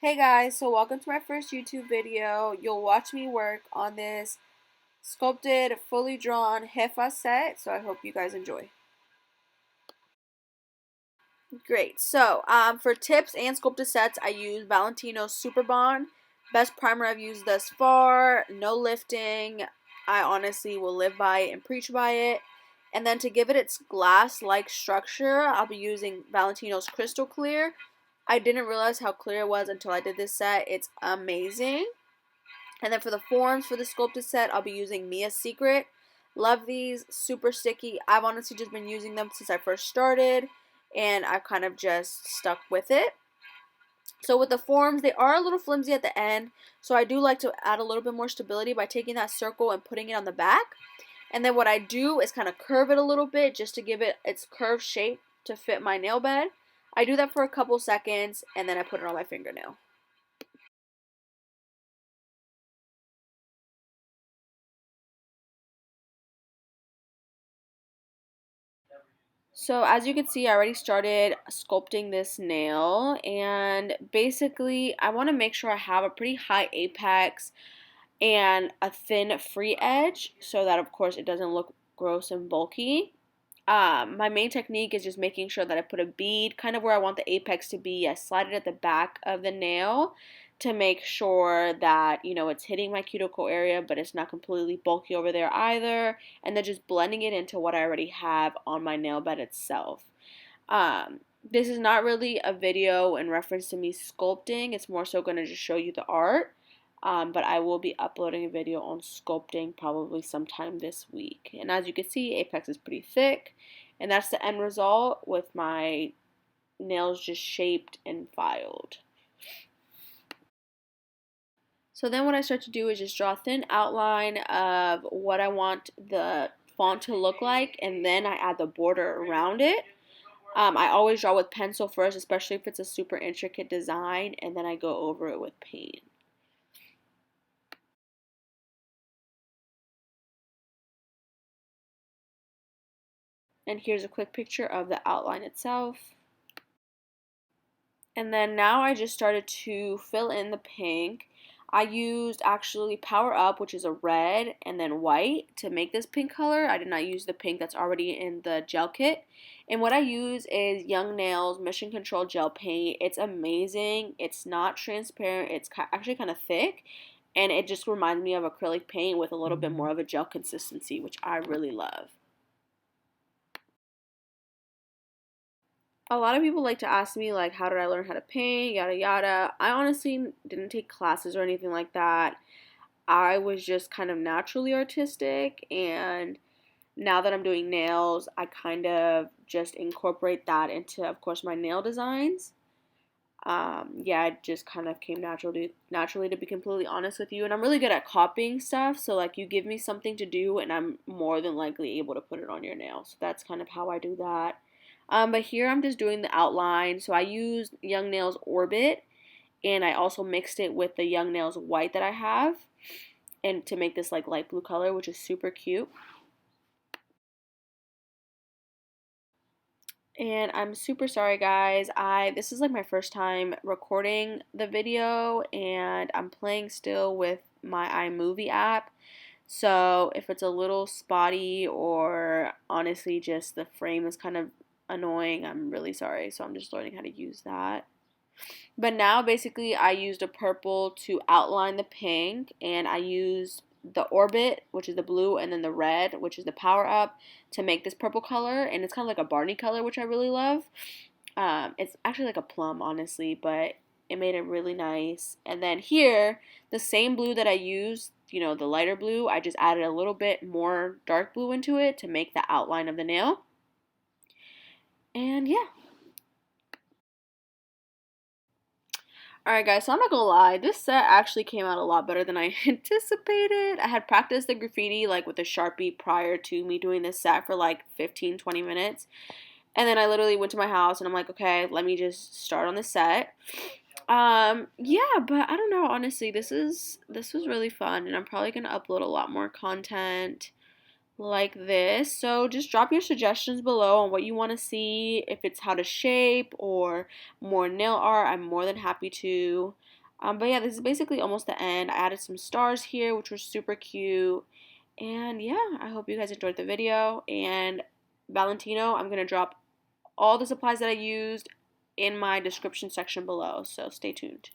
Hey guys, so welcome to my first YouTube video. You'll watch me work on this sculpted, fully drawn Jefa set, so I hope you guys enjoy. Great, so for tips and sculpted sets, I use Valentino Super Bond. Best primer I've used thus far, no lifting. I honestly will live by it and preach by it. And then to give it its glass-like structure, I'll be using Valentino's Crystal Clear. I didn't realize how clear it was until I did this set. It's amazing. And then for the forms for the sculpted set, I'll be using Mia's Secret. Love these, super sticky. I've honestly just been using them since I first started, and I've kind of just stuck with it. So with the forms, they are a little flimsy at the end, so I do like to add a little bit more stability by taking that circle and putting it on the back. And then what I do is kind of curve it a little bit just to give it its curved shape to fit my nail bed. I do that for a couple seconds, and then I put it on my fingernail. So as you can see, I already started sculpting this nail, and basically I want to make sure I have a pretty high apex and a thin free edge so that of course it doesn't look gross and bulky. My main technique is just making sure that I put a bead kind of where I want the apex to be. I slide it at the back of the nail to make sure that, it's hitting my cuticle area, but it's not completely bulky over there either. And then just blending it into what I already have on my nail bed itself. This is not really a video in reference to me sculpting. It's more so going to just show you the art. But I will be uploading a video on sculpting probably sometime this week. And as you can see, apex is pretty thick. And that's the end result with my nails just shaped and filed. So then what I start to do is just draw a thin outline of what I want the font to look like. And then I add the border around it. I always draw with pencil first, especially if it's a super intricate design. And then I go over it with paint. And here's a quick picture of the outline itself. And then now I just started to fill in the pink. I used actually Power Up, which is a red, and then white to make this pink color. I did not use the pink that's already in the gel kit. And what I use is Young Nails Mission Control Gel Paint. It's amazing. It's not transparent. It's actually kind of thick. And it just reminds me of acrylic paint with a little bit more of a gel consistency, which I really love. A lot of people like to ask me, like, how did I learn how to paint, yada yada. I honestly didn't take classes or anything like that. I was just kind of naturally artistic, and now that I'm doing nails, I kind of just incorporate that into, of course, my nail designs. Yeah, it just kind of came naturally to be completely honest with you. And I'm really good at copying stuff, so like you give me something to do, and I'm more than likely able to put it on your nail. So that's kind of how I do that. But here I'm just doing the outline. So I used Young Nails Orbit, and I also mixed it with the Young Nails white that I have, and to make this like light blue color, which is super cute. And I'm super sorry guys. This is like my first time recording the video, and I'm playing still with my iMovie app. So if it's a little spotty or honestly just the frame is kind of annoying, I'm really sorry. So I'm just learning how to use that. But now basically I used a purple to outline the pink, and I used the Orbit, which is the blue, and then the red, which is the Power Up, to make this purple color. And it's kind of like a Barney color, which I really love. It's actually like a plum, honestly, but it made it really nice. And then here, the same blue that I used, the lighter blue, I just added a little bit more dark blue into it to make the outline of the nail. And yeah. Alright guys, so I'm not gonna lie, this set actually came out a lot better than I anticipated. I had practiced the graffiti like with a Sharpie prior to me doing this set for like 15-20 minutes. And then I literally went to my house and I'm like, okay, let me just start on the set. Yeah, but I don't know, honestly, this was really fun, and I'm probably gonna upload a lot more content. like this. So just drop your suggestions below on what you want to see. If it's how to shape or more nail art, I'm more than happy to. But yeah, this is basically almost the end. I added some stars here, which were super cute. And yeah, I hope you guys enjoyed the video. And Valentino, I'm going to drop all the supplies that I used in my description section below. So stay tuned.